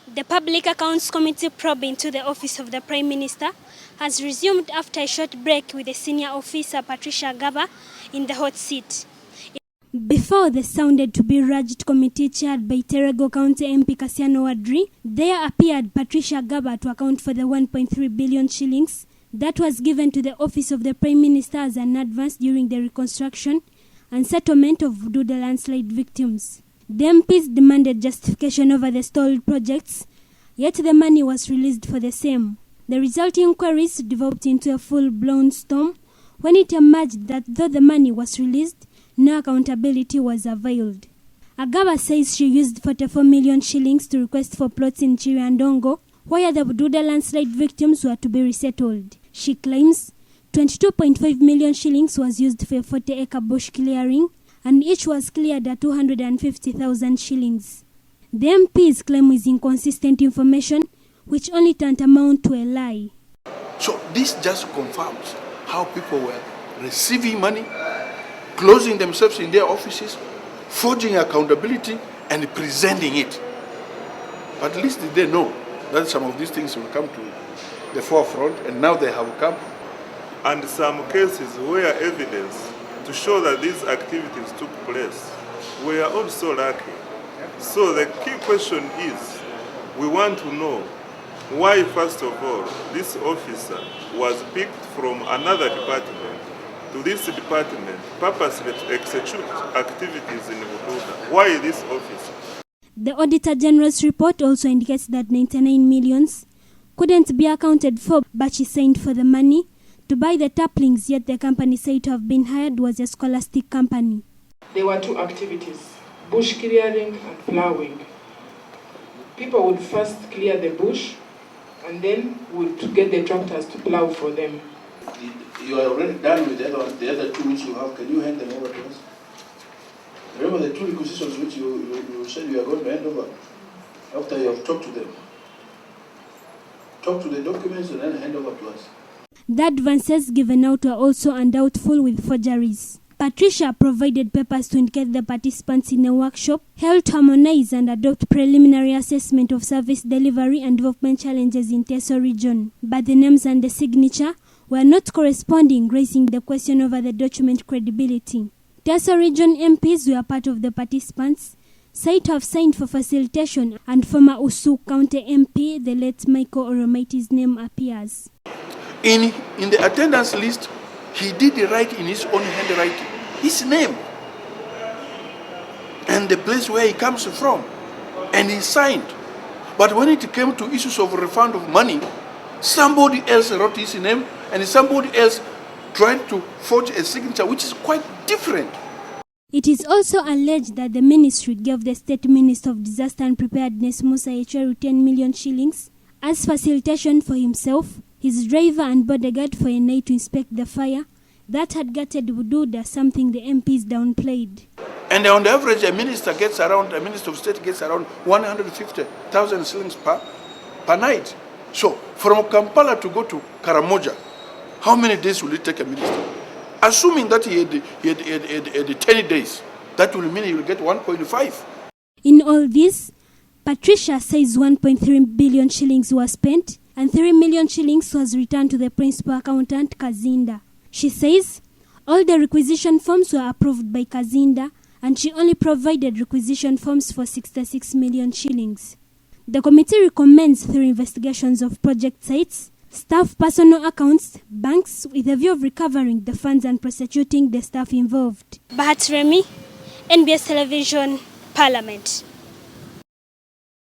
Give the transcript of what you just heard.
The Public Accounts Committee probe into the office of the Prime Minister has resumed after a short break with the senior officer Patricia Gaba in the hot seat. Before the sounded to be Rajt committee chaired by Terego County MP Kasiano Wadri, there appeared Patricia Gaba to account for the 1.3 billion shillings that was given to the office of the Prime Minister as an advance during the reconstruction and settlement of Bududa landslide victims. The MPs demanded justification over the stalled projects, yet the money was released for the same. The resulting inquiries developed into a full-blown storm when it emerged that though the money was released, no accountability was availed. Agaba says she used 44 million shillings to request for plots in Chiriandongo, where the Bududa landslide victims were to be resettled. She claims 22.5 million shillings was used for a 40-acre bush clearing, and each was cleared at 250,000 shillings. The MP's claim is inconsistent information, which only tantamount to a lie. So this just confirms how people were receiving money, closing themselves in their offices, forging accountability, and presenting it. But at least they know that some of these things will come to the forefront, and now they have come. And some cases where evidence to show that these activities took place were also lacking. So the key question is, we want to know why, first of all, this officer was picked from another department to this department purposely to execute activities in Bududa. Why this officer? The Auditor General's report also indicates that 99 millions couldn't be accounted for, but she signed for the money to buy the taplings, yet the company said to have been hired was a scholastic company. There were two activities, bush clearing and ploughing. People would first clear the bush and then would get the tractors to plough for them. You are already done with the other two which you have. Can you hand them over to us? Remember the two requisitions which you said you are going to hand over after you have talked to them. Talk to the documents and then hand over to us. The advances given out were also undoubtful with forgeries. Patricia provided papers to indicate the participants in a workshop held to harmonize and adopt preliminary assessment of service delivery and development challenges in Teso region, but the names and the signature were not corresponding, raising the question over the document credibility. Teso region MPs were part of the participants, said to have signed for facilitation, and former Usu County MP, the late Michael Oromaiti's name appears. In the attendance list, he did write in his own handwriting his name and the place where he comes from, and he signed. But when it came to issues of refund of money, somebody else wrote his name and somebody else tried to forge a signature which is quite different. It is also alleged that the ministry gave the State Minister of Disaster and Preparedness Musa Echeru 10 million shillings as facilitation for himself, his driver and bodyguard for a night to inspect the fire that had gutted Bududa, something the MPs downplayed. And on the average, a minister of state gets around 150,000 shillings per night. So from Kampala to go to Karamoja, how many days will it take a minister? Assuming that he had 10 days, that will mean he will get 1.5. In all this, Patricia says 1.3 billion shillings was spent and 3 million shillings was returned to the principal accountant, Kazinda. She says all the requisition forms were approved by Kazinda and she only provided requisition forms for 66 million shillings. The committee recommends through investigations of project sites, staff personal accounts, banks, with a view of recovering the funds and prosecuting the staff involved. Bahat Remy, NBS Television, Parliament.